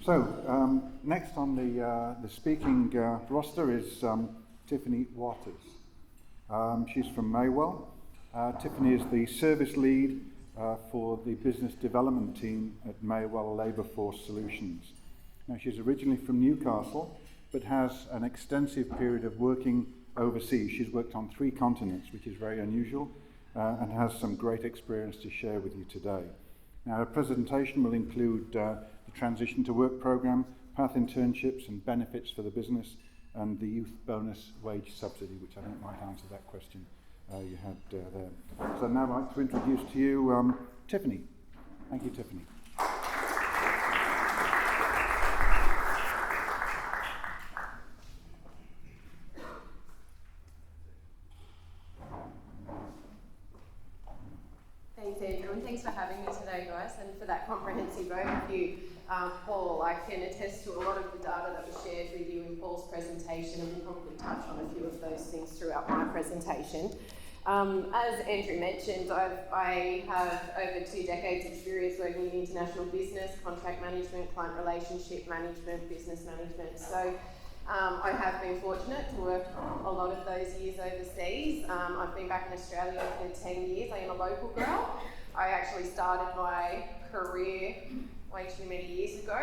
Next on the speaking roster is Tiffany Waters. She's from Mai-Wel. Tiffany is the service lead for the business development team at Mai-Wel LabourForce Solutions. Now, she's originally from Newcastle, but has an extensive period of working overseas. She's worked on 3 continents, which is very unusual, and has some great experience to share with you today. Now, her presentation will include the Transition to Work program, path internships and benefits for the business, and the youth bonus wage subsidy, which I think might answer that question you had there. So now I'd like to introduce to you Tiffany. Thank you, Tiffany. Thanks, Andrew, and thanks for having me today, guys, and for that comprehensive overview. Paul, I can attest to a lot of the data that was shared with you in Paul's presentation, and we'll probably touch on a few of those things throughout my presentation. As Andrew mentioned, I have over 2 decades experience working in international business, contract management, client relationship management, business management. So I have been fortunate to work a lot of those years overseas. I've been back in Australia for 10 years. I am a local girl. I actually started my career way too many years ago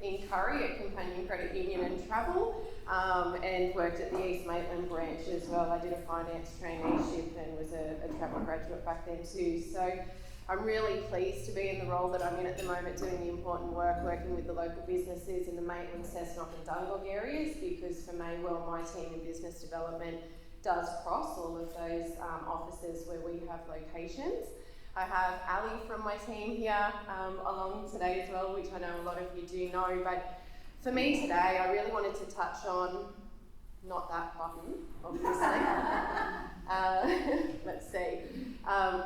in Curry at Companion Credit Union and Travel, and worked at the East Maitland branch as well. I did a finance traineeship and was a travel graduate back then too. So I'm really pleased to be in the role that I'm in at the moment, doing the important work, working with the local businesses in the Maitland, Cessnock and Dungog areas, because for Mai-Wel, my team in business development does cross all of those offices where we have locations. I have Ali from my team here along today as well, which I know a lot of you do know, but for me today, I really wanted to touch on, not that button, obviously. Let's see.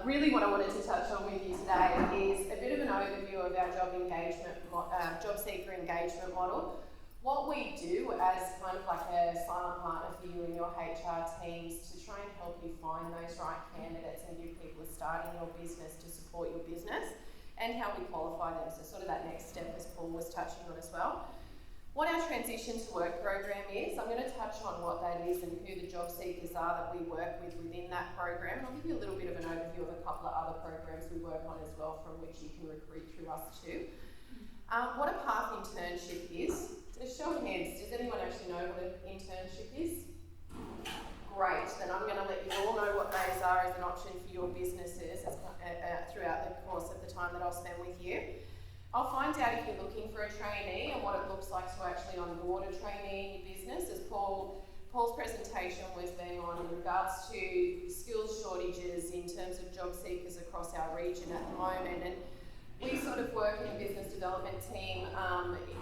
Really what I wanted to touch on with you today is a bit of an overview of our job seeker engagement model. What we do as kind of like a silent partner for you and your HR teams to try and help you find those right candidates and give people a start in your business to support your business, and how we qualify them. So sort of that next step as Paul was touching on as well. What our Transition to Work program is, I'm going to touch on what that is and who the job seekers are that we work with within that program. And I'll give you a little bit of an overview of a couple of other programs we work on as well, from which you can recruit through us too. What a path internship is. Just show of hands, does anyone actually know what an internship is? Great, then I'm going to let you all know what those are as an option for your businesses throughout the course of the time that I'll spend with you. I'll find out if you're looking for a trainee and what it looks like to actually onboard a trainee in your business, as Paul's presentation was bang on in regards to skills shortages in terms of job seekers across our region at the moment. And we sort of work in a business development team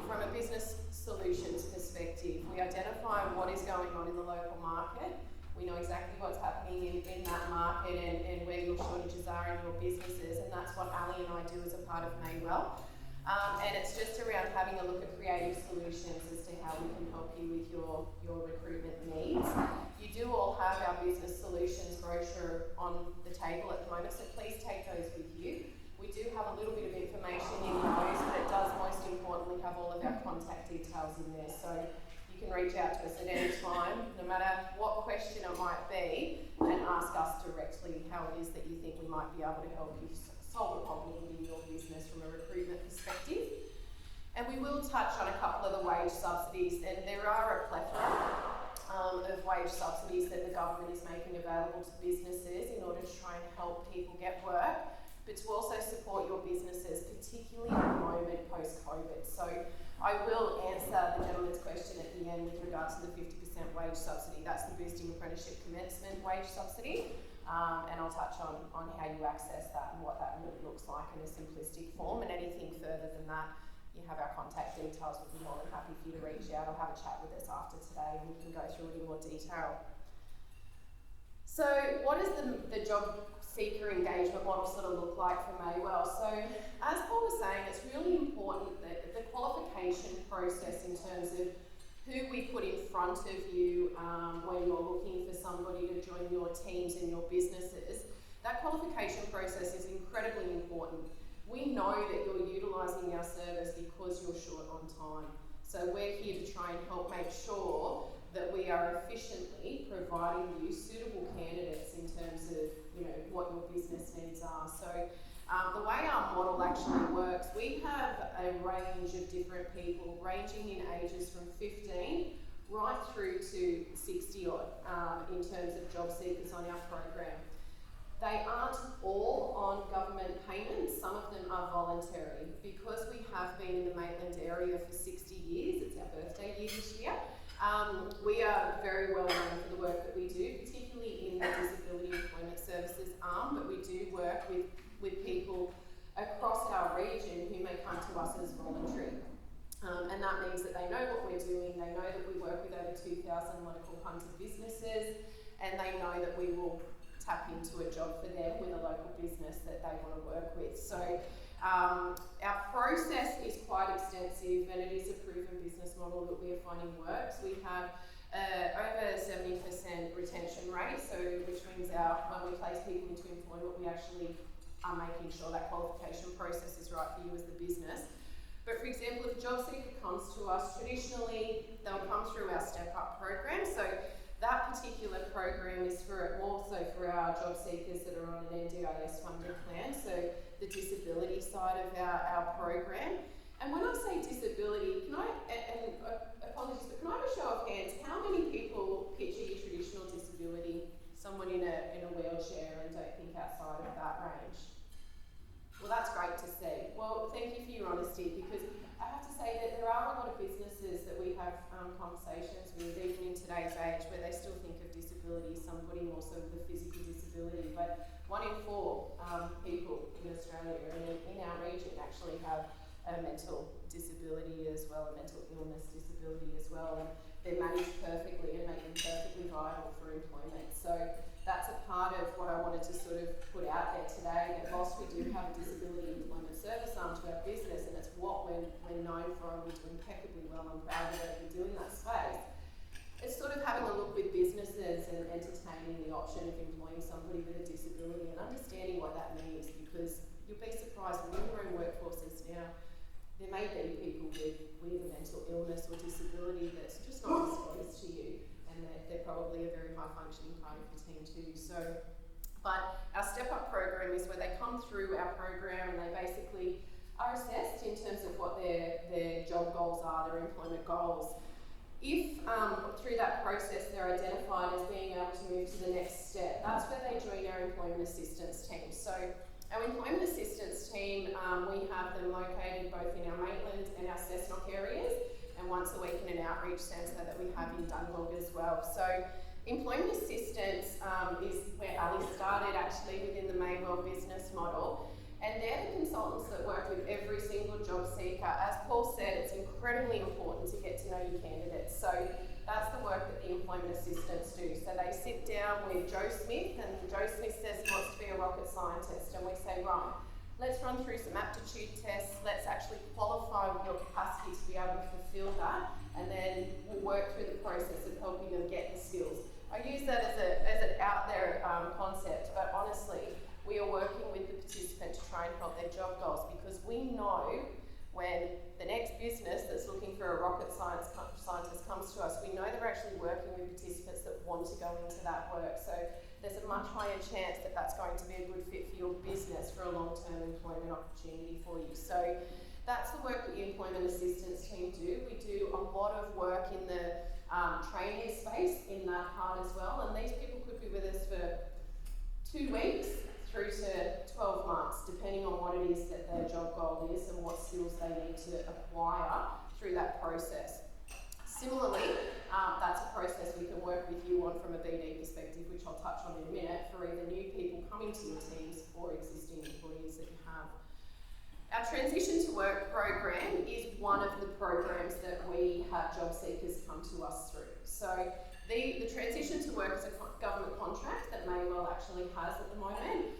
from a business solutions perspective. We identify what is going on in the local market. We know exactly what's happening in that market and where your shortages are in your businesses, and that's what Ali and I do as a part of Mai-Wel. And it's just around having a look at creative solutions as to how we can help you with your recruitment needs. You do all have our business solutions brochure on the table at the moment, so please take those with you. We do have a little bit of information in those, but it does most importantly have all of our contact details in there. So you can reach out to us at any time, no matter what question it might be, and ask us directly how it is that you think we might be able to help you solve a problem within your business from a recruitment perspective. And we will touch on a couple of the wage subsidies, and there are a plethora of wage subsidies that the government is making available to businesses in order to try and help people get work, but to also support your businesses, particularly at the moment post-COVID. So I will answer the gentleman's question at the end with regards to the 50% wage subsidy. That's the Boosting Apprenticeship Commencement Wage Subsidy, and I'll touch on how you access that and what that really looks like in a simplistic form. And anything further than that, you have our contact details. We'd be more than happy for you to reach out or have a chat with us after today, and we can go through it in more detail. So what does the job seeker engagement model sort of look like for Mai-Wel? So as Paul was saying, it's really important that the qualification process in terms of who we put in front of you when you're looking for somebody to join your teams and your businesses, that qualification process is incredibly important. We know that you're utilising our service because you're short on time. So we're here to try and help make sure that we are efficiently providing you suitable candidates in terms of, you know, what your business needs are. So the way our model actually works, we have a range of different people ranging in ages from 15 right through to 60 odd in terms of job seekers on our program. They aren't all on government payments, some of them are voluntary. Because we have been in the Maitland area for 60 years, it's our birthday year this year, we are very well known for the work that we do, particularly in the Disability Employment Services arm, but we do work with people across our region who may come to us as voluntary. And that means that they know what we're doing, they know that we work with over 2,000 local hunter businesses, and they know that we will tap into a job for them with a local business that they want to work with. So our process is quite extensive, and it is a proven business model that we are finding works. We have over 70% retention rate, so which means when we place people into employment, we actually are making sure that qualification process is right for you as the business. But for example, if a job seeker comes to us, traditionally they'll come through our Step Up program. So that particular program is more so for our job seekers that are on an NDIS funded plan, so the disability side of our program. And when I say disability, apologies, but can I have a show of hands? How many people picture your traditional disability, someone in a wheelchair, and don't think outside of that range? Well, that's great to see. Well, thank you for your honesty, because I have to say that there are a lot of businesses that we have conversations with, even in today's age, where they still think of disability, somebody more so with a physical disability, but 1 in 4 people in Australia and in our region actually have a mental disability as well, a mental illness disability as well, and they're managed perfectly and make them perfectly viable for employment. So that's a part of what I wanted to sort of put out there today, that whilst we do have a disability employment service arm to our business, and it's what we're known for and we do impeccably well, I'm proud of what we do in that space, it's sort of having a look with businesses and entertaining the option of employing somebody with a disability and understanding what that means, because you'll be surprised when you're in workforces now, there may be people with a mental illness or disability that's just not disclosed to you, and they're probably a very high functioning part of the team too. So, but our Step Up program is where they come through our program and they basically are assessed in terms of what their job goals are, their employment goals. If through that process they're identified as being able to move to the next step, that's where they join our employment assistance team. So our employment assistance team, we have them located both in our Maitland and our Cessnock areas, and once a week in an outreach centre that we have in Dungog as well. So employment assistance is where Ali started, actually, within the Mai-Wel business model, and they're the consultants that work with every single job seeker. As Paul said, it's incredibly important to get to know your candidates. So that's the work that the employment assistants do. So they sit down with Joe Smith, and Joe Smith says he wants to be a rocket scientist, and we say, right, let's run through some aptitude tests, let's actually qualify your capacity to be able to fulfill that, and then we'll work through the process of helping them get the skills. I use that as an out there concept, but honestly, we are working with the participant to try and help their job goals, because we know when the next business that's looking for a rocket scientist comes to us, we know they're actually working with participants that want to go into that work. So there's a much higher chance that that's going to be a good fit for your business for a long-term employment opportunity for you. So that's the work that the employment assistance team do. We do a lot of work in the training space in that part as well, and these people could be with us for 2 weeks through to 12 months, depending on what it is that their job goal is and what skills they need to acquire through that process. Similarly, that's a process we can work with you on from a BD perspective, which I'll touch on in a minute, for either new people coming to your teams or existing employees that you have. Our Transition to Work program is one of the programs that we have job seekers come to us through. So the Transition to Work is a government contract that Mai-Wel actually has at the moment.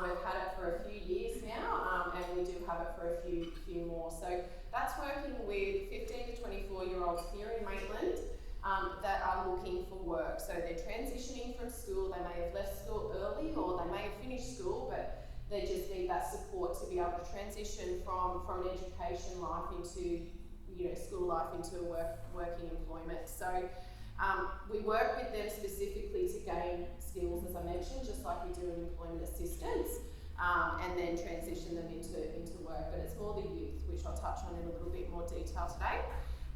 We've had it for a few years now, and we do have it for a few more. So that's working with 15 to 24-year-olds here in Maitland that are looking for work. So they're transitioning from school, they may have left school early or they may have finished school, but they just need that support to be able to transition from an education life into, school life into a working employment. So we work with them specifically to gain skills, as I mentioned, just like we do in employment assistance, and then transition them into work. But it's more the youth, which I'll touch on in a little bit more detail today.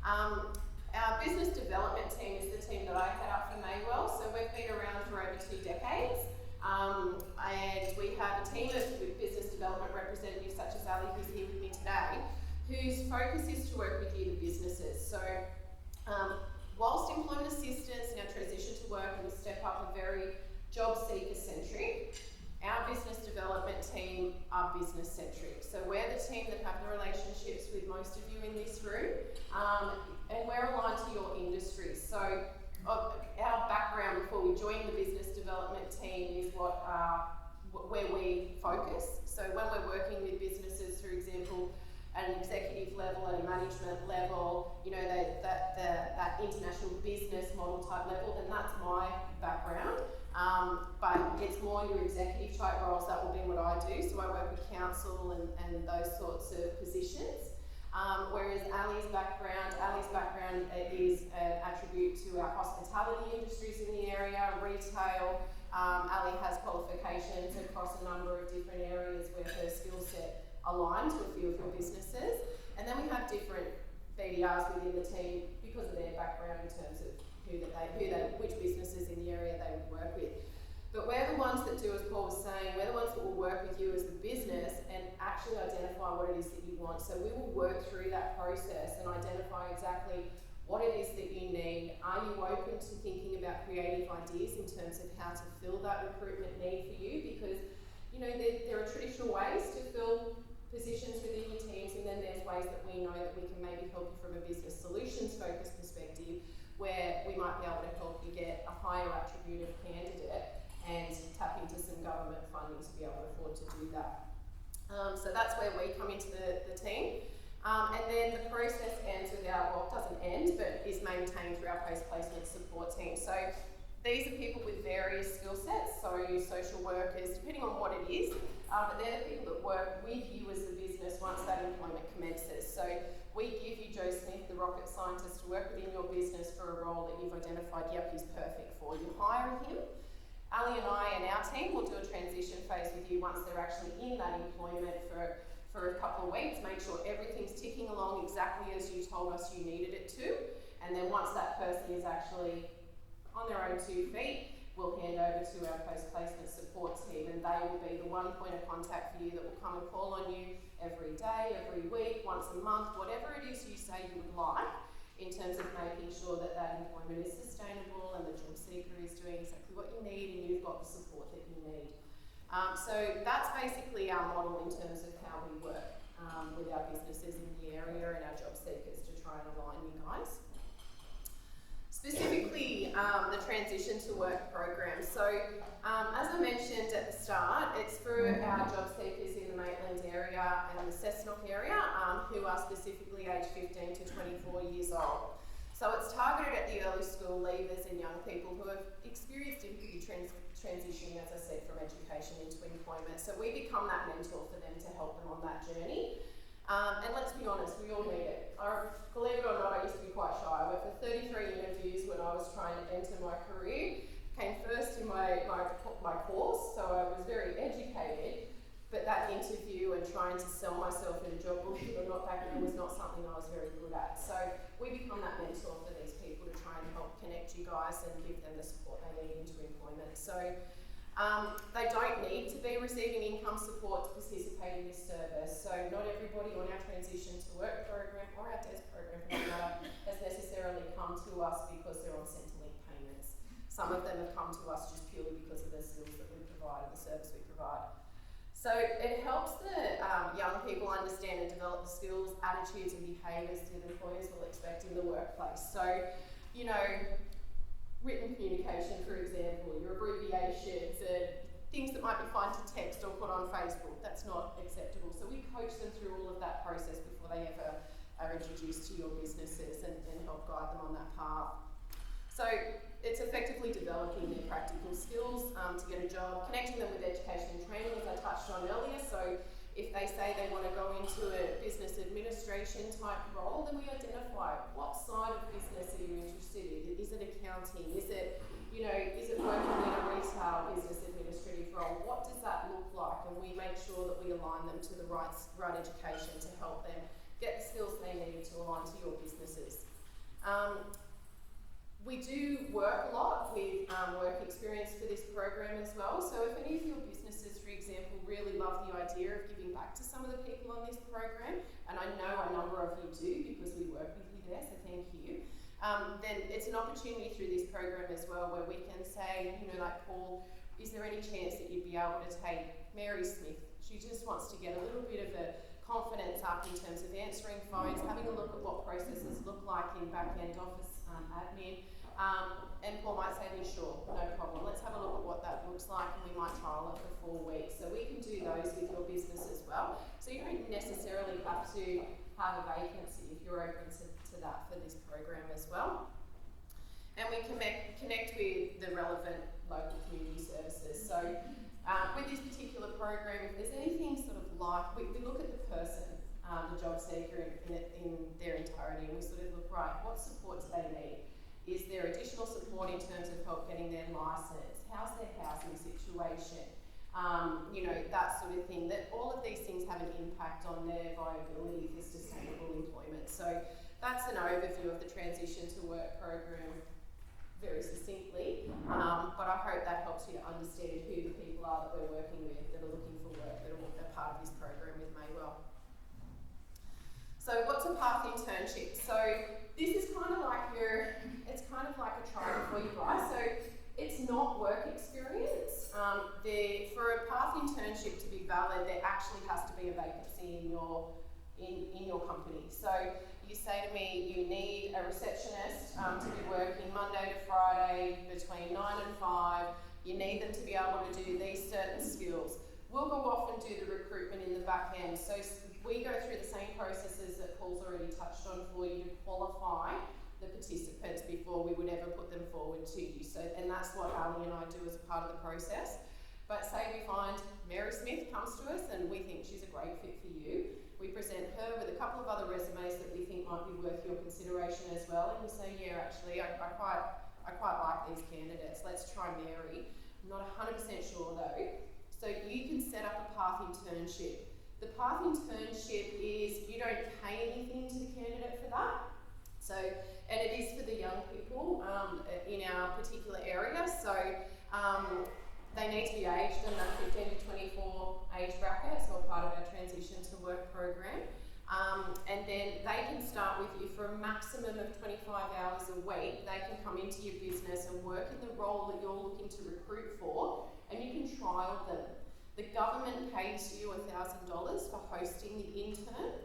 Our business development team is the team that I head up for Mai-Wel. So we've been around for over 2 decades. And we have a team of business development representatives such as Ali, who's here with me today, whose focus is to work with you, the businesses. So whilst employment assistance and our transition to work and the step up are very job seeker centric, our business development team are business centric. So we're the team that have the relationships with most of you in this room, and we're aligned to your industry. So our background before we joined the business development team is where we focus. So when we're working with businesses, for example, at an executive level, at a management level, that international business model type level, then that's my background. But it's more your executive type roles, that will be what I do. So I work with council and those sorts of positions. Whereas Ali's background is an attribute to our hospitality industries in the area, retail. Ali has qualifications across a number of different areas where her skill set aligns with a few of your businesses. And then we have different BDRs within the team because of their background in terms of which businesses in the area they would work with. But we're the ones that do, as Paul was saying, we're the ones that will work with you as the business and actually identify what it is that you want. So we will work through that process and identify exactly what it is that you need. Are you open to thinking about creative ideas in terms of how to fill that recruitment need for you? Because, there are traditional ways to fill positions within your teams, and then there's ways that we know that we can maybe help you from a business solutions focused perspective, where we might be able to help you get a higher attribute of candidate and tap into some government funding to be able to afford to do that. So that's where we come into the team. And then the process ends with doesn't end, but is maintained through our post-placement support team. So these are people with various skill sets, so social workers, depending on what it is, but they're the people that work with you as the business once that employment commences. So we give you Joe Smith, the rocket scientist, to work within your business for a role that you've identified, yep, he's perfect for. You hire him. Ali and I and our team will do a transition phase with you once they're actually in that employment for a couple of weeks, make sure everything's ticking along exactly as you told us you needed it to. And then once that person is actually on their own 2 feet, we'll hand over to our post-placement support team, and they will be the one point of contact for you that will come and call on you every day, every week, once a month, whatever it is you say you would like, in terms of making sure that that employment is sustainable and the job seeker is doing exactly what you need and you've got the support that you need. So that's basically our model in terms of how we work with our businesses in the area and our job seekers to try and align you guys. Specifically, the Transition to Work program. So, as I mentioned at the start, it's for our job seekers in the Maitland area and the Cessnock area who are specifically aged 15 to 24 years old. So it's targeted at the early school leavers and young people who have experienced difficulty transitioning, as I said, from education into employment. So we become that mentor for them to help them on that journey. And let's be honest, we all need it. Believe it or not, I used to be quite shy. I went for 33 interviews when I was trying to enter my career. Came first in my course, so I was very educated. But that interview and trying to sell myself in a job, believe it or not, back then was not something I was very good at. So we become that mentor for these people to try and help connect you guys and give them the support they need into employment. So they don't need to be receiving income support to participate in this service. So not everybody on our Transition to Work program or our DES program for that matter has necessarily come to us because they're on Centrelink payments. Some of them have come to us just purely because of the skills that we provide and the service we provide. So it helps the young people understand and develop the skills, attitudes and behaviours that employers will expect in the workplace. So, written communication, for example, your abbreviations and things that might be fine to text or put on Facebook, that's not acceptable. So we coach them through all of that process before they ever are introduced to your businesses and help guide them on that path. So it's effectively developing their practical skills to get a job, connecting them with education and training, as I touched on earlier. So if they say they want to go into a business administration type role, then we identify what side of business are you interested in. Is it accounting? Is it working in a retail business administrative role? What does that look like? And we make sure that we align them to the right education to help them get the skills they need to align to your businesses. We do work a lot with work experience for this program as well. So if any of your businesses, for example, really love the idea of giving back to some of the people on this program, and I know a number of you do because we work with you there, so thank you, then it's an opportunity through this program as well where we can say, like Paul, is there any chance that you'd be able to take Mary Smith? She just wants to get a little bit of a confidence up in terms of answering phones, having a look at what processes look like in back-end office admin. And Paul might say, sure, no problem. Let's have a look at what that looks like, and we might trial it for 4 weeks. So we can do those with your business as well. So you don't necessarily have to have a vacancy if you're open to that for this program as well. And we connect with the relevant local community services. So with this particular program, if there's anything sort of like, we look at the person, the job seeker in their entirety, and we sort of look, right, what support do they need? Is there additional support in terms of help getting their licence? How's their housing situation? That sort of thing. That all of these things have an impact on their viability for sustainable employment. So that's an overview of the Transition to Work program very succinctly. But I hope that helps you to understand who the people are that we're working with that are looking for work, that are part of this program with Mai-Wel. So what's a path internship? So this is kind of like it's kind of like a trial for you guys. So it's not work experience. For a path internship to be valid, there actually has to be a vacancy in your company. So you say to me, you need a receptionist to be working Monday to Friday between 9 and 5. You need them to be able to do these certain skills. We'll go off and do the recruitment in the back end. So we go through the same processes that Paul's already touched on for you to qualify the participants before we would ever put them forward to you. So, and that's what Ali and I do as a part of the process. But say we find Mary Smith comes to us and we think she's a great fit for you. We present her with a couple of other resumes that we think might be worth your consideration as well. And you say, yeah, actually, I quite like these candidates. Let's try Mary. I'm not 100% sure though. So you can set up a path internship. The path internship is, you don't pay anything to the candidate for that. So, and it is for the young people in our particular area. So they need to be aged in that 15 to 24 age bracket, so a part of our Transition to Work program. And then they can start with you for a maximum of 25 hours a week. They can come into your business and work in the role that you're looking to recruit for, and you can trial them. The government pays you $1,000 for hosting the intern.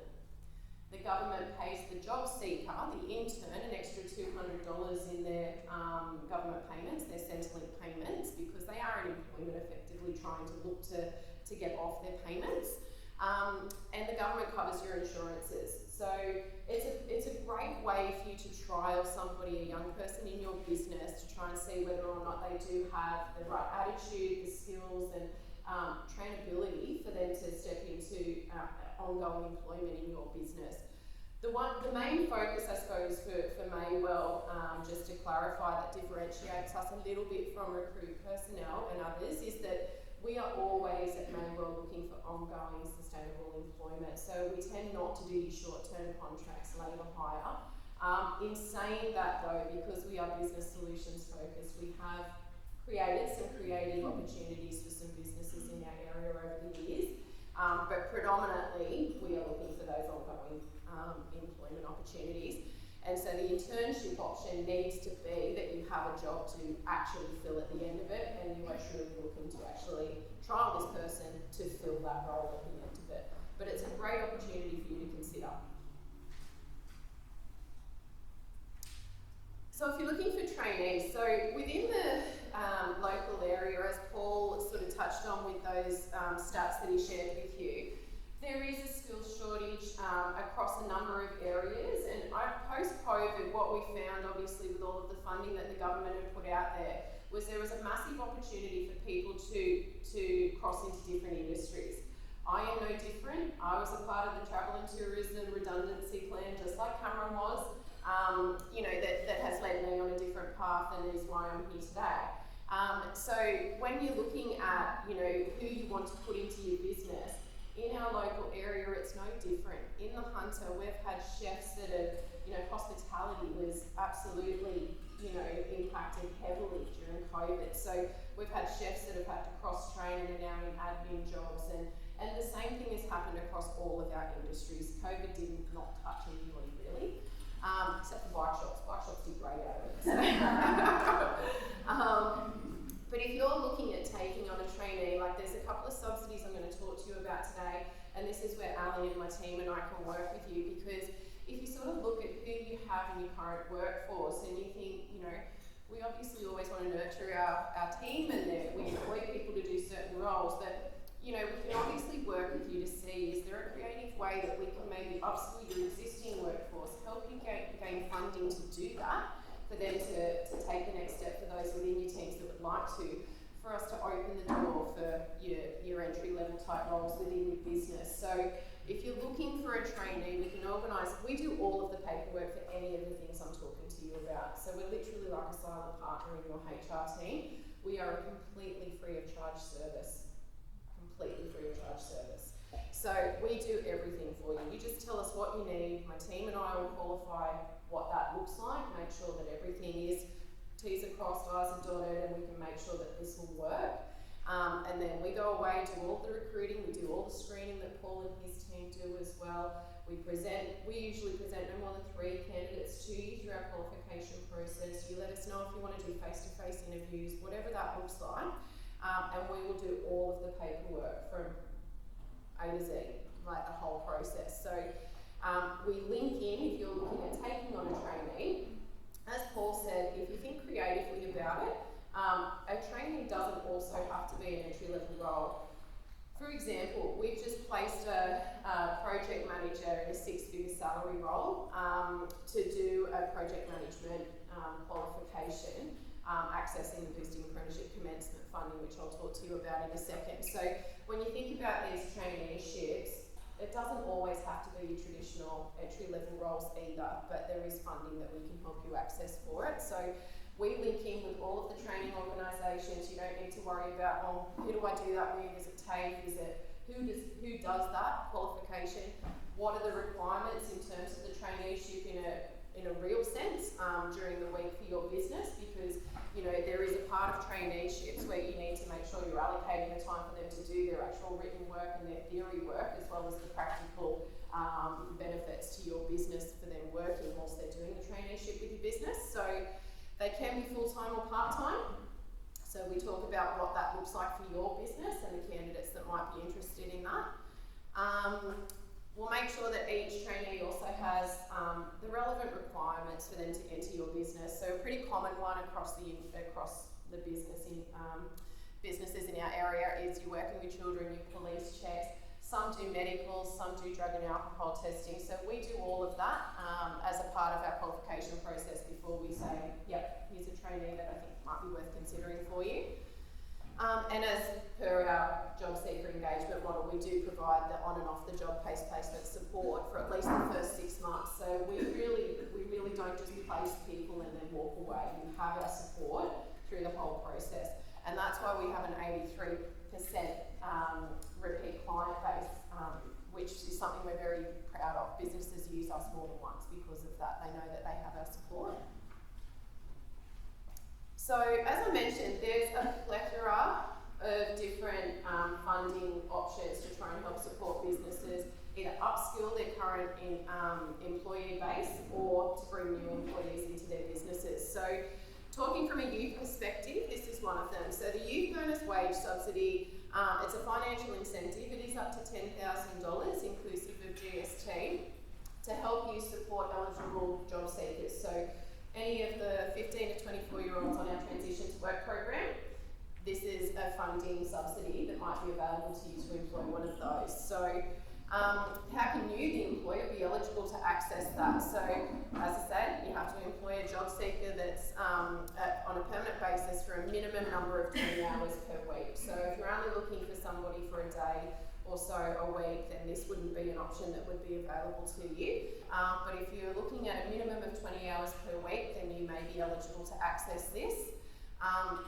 The government pays the job seeker, the intern, an extra $200 in their government payments, their Centrelink payments, because they are in employment effectively trying to look to get off their payments. And the government covers your insurances. So it's a great way for you to trial somebody, a young person in your business, to try and see whether or not they do have the right attitude, the skills, and trainability for them to step into ongoing employment in your business. The main focus, I suppose, for Mai-Wel, just to clarify, that differentiates us a little bit from Recruit Personnel and others, is that we are always at Mai-Wel looking for ongoing sustainable employment. So we tend not to do short-term contracts, labour hire. In saying that though, because we are business solutions focused, we have created some creative opportunities for some businesses in our area over the years. But predominantly, we are looking for those ongoing employment opportunities. And so the internship option needs to be that you have a job to actually fill at the end of it, and you are truly looking to actually trial this person to fill that role at the end of it. But it's a great opportunity for you to consider. So if you're looking for trainees, so within the local area, as Paul sort of touched on with those stats that he shared with you, there is a skills shortage across a number of areas, and post-COVID, what we found, obviously, with all of the funding that the government had put out there was there was a massive opportunity for people to cross into different industries. I am no different. I was a part of the travel and tourism redundancy plan, just like Cameron was, that has led me on a different path and is why I'm here today. So when you're looking at, who you want to put into your business, in our local area, it's no different. In the Hunter, we've had chefs that have, hospitality was absolutely, impacted heavily during COVID. So we've had chefs that have had to cross-train and are now in admin jobs. And the same thing has happened across all of our industries. COVID did not touch anybody really, except for bike shops. Bike shops did great out of it. So. But if you're looking at taking on a trainee, like there's a couple of subsidies I'm going to talk to you about today, and this is where Ali and my team and I can work with you, because if you sort of look at who you have in your current workforce and you think, we obviously always want to nurture our team and we employ people to do certain roles, but we can obviously work with you to see, is there a creative way that we can maybe upskill your existing workforce, help you gain funding to do that, for them to take the next step for those within your teams that would like to, for us to open the door for your entry-level type roles within your business. So if you're looking for a trainee, we can organise, we do all of the paperwork for any of the things I'm talking to you about. So we're literally like a silent partner in your HR team. We are a completely free of charge service. Completely free of charge service. So we do everything for you. You just tell us what you need. My team and I will qualify what that looks like, make sure that everything is T's are crossed, I's are dotted, and we can make sure that this will work. And then we go away, do all the recruiting, we do all the screening that Paul and his team do as well. We usually present no more than 3 candidates to you through our qualification process. You let us know if you want to do face-to-face interviews, whatever that looks like. And we will do all of the paperwork from A to Z, like the whole process. So we link in, if you're looking at taking on a trainee, as Paul said, if you think creatively about it, a trainee doesn't also have to be an entry-level role. For example, we've just placed a project manager in a 6-figure salary role to do a project management qualification, accessing the Boosting Apprenticeship Commencement funding, which I'll talk to you about in a second. So when you think about these traineeships, it doesn't always have to be your traditional entry-level roles either, but there is funding that we can help you access for it. So we link in with all of the training organisations. You don't need to worry about, who do I do that with? Is it TAFE? Is it who does that qualification? What are the requirements in terms of the traineeship in a real sense during the week for your business? Because there is a part of traineeships where you need to make sure you're allocating the time for them to do their actual written work and their theory work, as well as the practical benefits to your business for them working whilst they're doing the traineeship with your business. So they can be full-time or part-time. So we talk about what that looks like for your business and the candidates that might be interested in that. We'll make sure that each trainee also has the relevant requirements for them to enter your business. So a pretty common one across the business businesses in our area is you're working with children, you police checks. Some do medicals, some do drug and alcohol testing. So we do all of that as a part of our qualification process before we say, yep, here's a trainee that I think might be worth considering for you. And as per our job seeker engagement model, we do provide the on and off the job placement support for at least the first 6 months. So we really don't just place people and then walk away. You have our support through the whole process. And that's why we have an 83% repeat client base, which is something we're very proud of. Businesses use us more than once because of that. They know that they have our support. So as I mentioned, there's a plethora of different funding options to try and help support businesses either upskill their current employee base or to bring new employees into their businesses. So talking from a youth perspective, this is one of them. So the Youth Bonus Wage Subsidy, it's a financial incentive. It is up to $10,000 inclusive of GST to help you support eligible job seekers. So any of the 15 to 24-year-olds on our Transition to Work program, this is a funding subsidy that might be available to you to employ one of those. So how can you, the employer, be eligible to access that? So as I said, you have to employ a job seeker that's on a on a permanent basis for a minimum number of 20 hours per week. So if you're only looking for somebody for a day or so a week, then this wouldn't be an option that would be available to you. But if you're looking at a minimum of 20 hours per week, then you may be eligible to access this.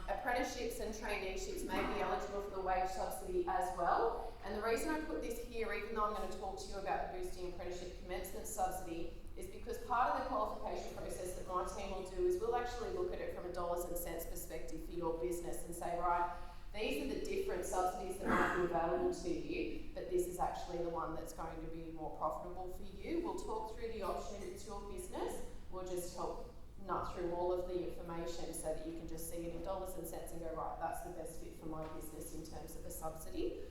Apprenticeships and traineeships may be eligible for the wage subsidy as well. And the reason I put this here, even though I'm going to talk to you about the boosting apprenticeship commencement subsidy, is because part of the qualification process that my team will do is we'll actually look at it from a dollars and cents perspective for your business and say, right, these are the different subsidies that might be available to you, but this is actually the one that's going to be more profitable for you. We'll talk through the option, it's your business. We'll just help nut through all of the information so that you can just see it in dollars and cents and go, right, that's the best fit for my business in terms of a subsidy.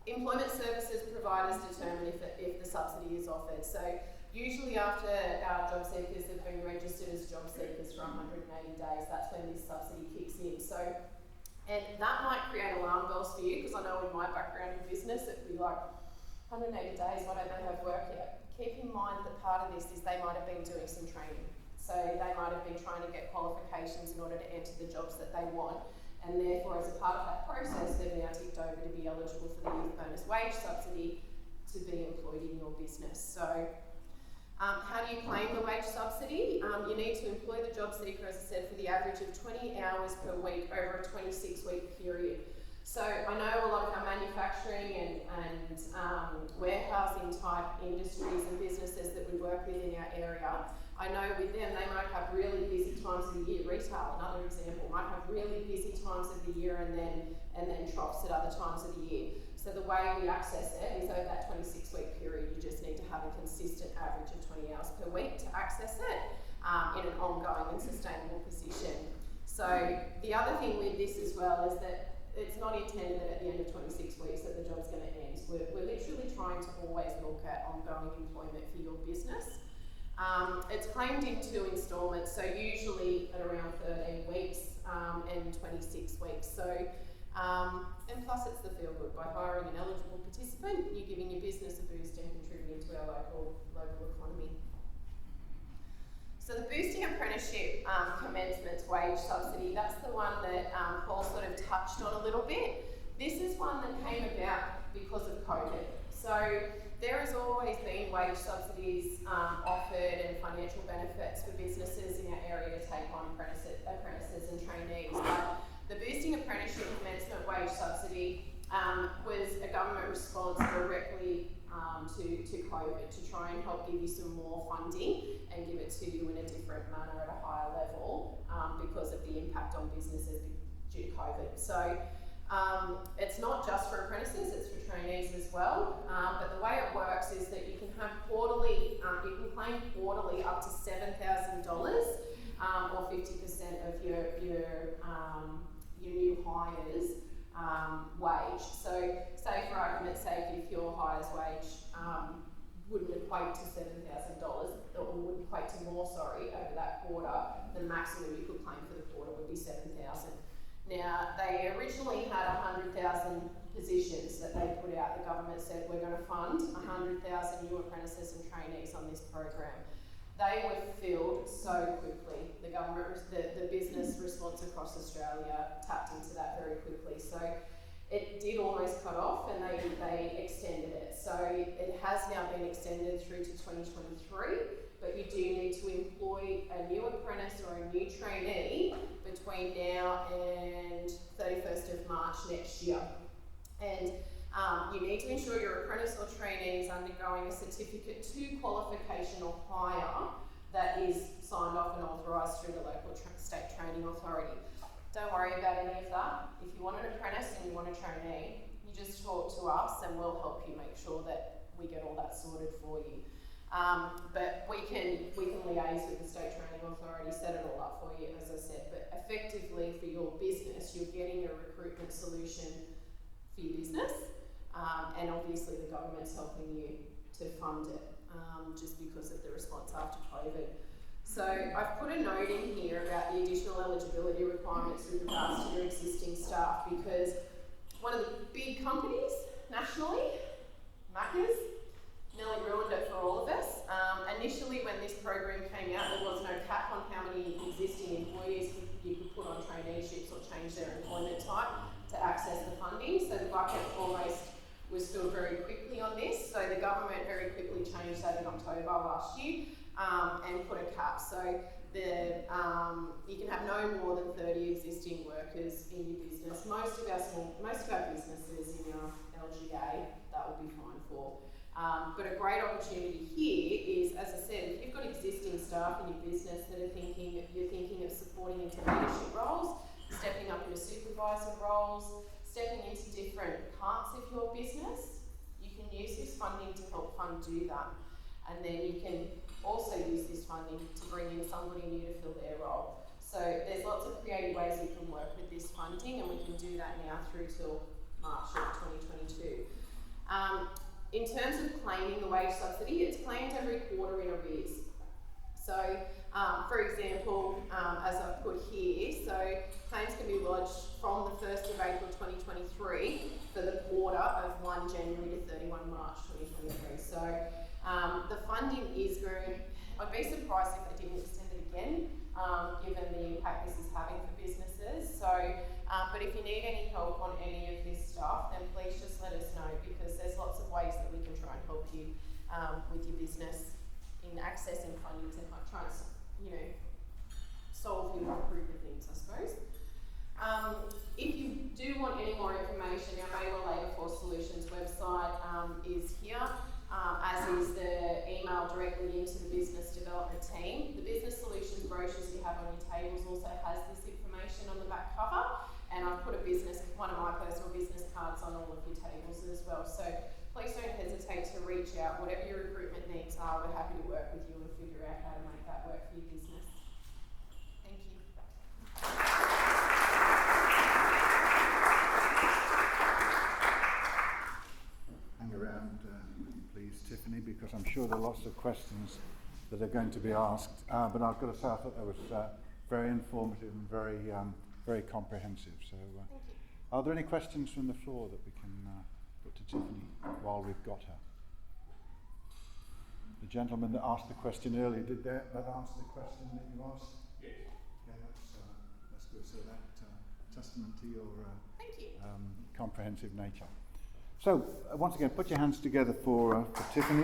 Employment services providers determine if the subsidy is offered. So usually after our job seekers have been registered as job seekers for 180 days, that's when this subsidy kicks in. So, and that might create alarm bells for you, because I know in my background in business it'd be like 180 days, why don't they have work yet? Keep in mind that part of this is they might have been doing some training. So they might have been trying to get qualifications in order to enter the jobs that they want. And therefore, as a part of that process, they've now ticked over to be eligible for the youth bonus wage subsidy to be employed in your business. So how do you claim the wage subsidy? You need to employ the job seeker, as I said, for the average of 20 hours per week over a 26-week period. So I know a lot of our manufacturing and warehousing type industries and businesses that we work with in our area, I know with them they might have really busy times of the year. Retail, another example, might have really busy times of the year and then troughs at other times of the year. So the way we access it is over that 26-week period. You just need to have a consistent average of 20 hours per week to access it in an ongoing and sustainable position. So the other thing with this as well is that it's not intended that at the end of 26 weeks that the job's going to end. We're literally trying to always look at ongoing employment for your business. It's claimed in 2 instalments, so usually at around 13 weeks and 26 weeks. So, and plus it's the feel good. By hiring an eligible participant, you're giving your business a boost and contributing to our local economy. So the boosting apprenticeship commencement wage subsidy, that's the one that Paul sort of touched on a little bit. This is one that came about because of COVID. So there has always been wage subsidies offered and financial benefits for businesses in our area to take on apprentices and trainees. But the boosting apprenticeship commencement wage subsidy was a government response directly to COVID, to try and help give you some more funding and give it to you in a different manner at a higher level because of the impact on businesses due to COVID. So it's not just for apprentices, it's for trainees as well. But the way it works is that you can have quarterly, you can claim quarterly up to $7,000 or 50% of your new hires wage. So say for argument's sake, if your hire's wage wouldn't equate to $7,000, or would equate to more, over that quarter, the maximum you could claim for the quarter would be $7,000. Now, they originally had 100,000 positions that they put out. The government said, we're going to fund 100,000 new apprentices and trainees on this program. They were filled so quickly. The government, the business response across Australia tapped into that very quickly. So it did almost cut off and they extended it. So it has now been extended through to 2023, but you do need to employ a new apprentice or a new trainee between now and 31st of March next year. And you need to ensure your apprentice or trainee is undergoing a certificate to qualification or higher that is signed off and authorised through the local state training authority. Don't worry about any of that. If you want an apprentice and you want a trainee, you just talk to us and we'll help you make sure that we get all that sorted for you. But we can liaise with the state training authority, set it all up for you, as I said. But effectively for your business, you're getting a recruitment solution for your business. And obviously the government's helping you to fund it just because of the response after COVID. So I've put a note in here about the additional eligibility requirements with regards to your existing staff, because one of the big companies nationally, Macca's, nearly ruined it for all of us. Initially when this program came out, there was no cap on how many existing employees quickly on this. So the government very quickly changed that in October last year and put a cap. So you can have no more than 30 existing workers in your business. Most of our businesses in your LGA, that will be fine for. But a great opportunity here is, as I said, if you've got existing staff in your business that you're thinking of supporting into leadership roles, stepping up into supervisor roles, stepping into different parts of your business, you can use this funding to help fund do that. And then you can also use this funding to bring in somebody new to fill their role. So there's lots of creative ways we can work with this funding, and we can do that now through till March of 2022. In terms of claiming the wage subsidy, it's claimed every quarter in arrears. So, for example, as I've put here, so claims can be lodged from the 1st of April 2023 for the quarter of 1 January to 31 March 2023. So the funding is going, I'd be surprised if they didn't extend it again, given the impact this is having for businesses. So, but if you need any help on any of this stuff, then please just let us know, because there's lots of ways that we can try and help you with your business in accessing funding to try and, solve your recruitment needs, I suppose. If you do want any more information, our Mai-Wel LabourForce Solutions website is here, as is the email directly into the business development team. The business solutions brochures you have on your tables also has this information on the back cover, and I've put one of my personal business cards on all of your tables as well. So please don't hesitate to reach out. Whatever your recruitment needs are, we're happy to work with you and figure out how to make that work for your business. Thank you. Hang around, please, Tiffany, because I'm sure there are lots of questions that are going to be asked. But I've got to say, I thought that was very informative and very comprehensive. So, are there any questions from the floor that we can put to Tiffany while we've got her? The gentleman that asked the question earlier, did that answer the question that you asked? Yes. Yeah, that's good. So that testament to your Thank you. comprehensive nature. So once again, put your hands together for Tiffany.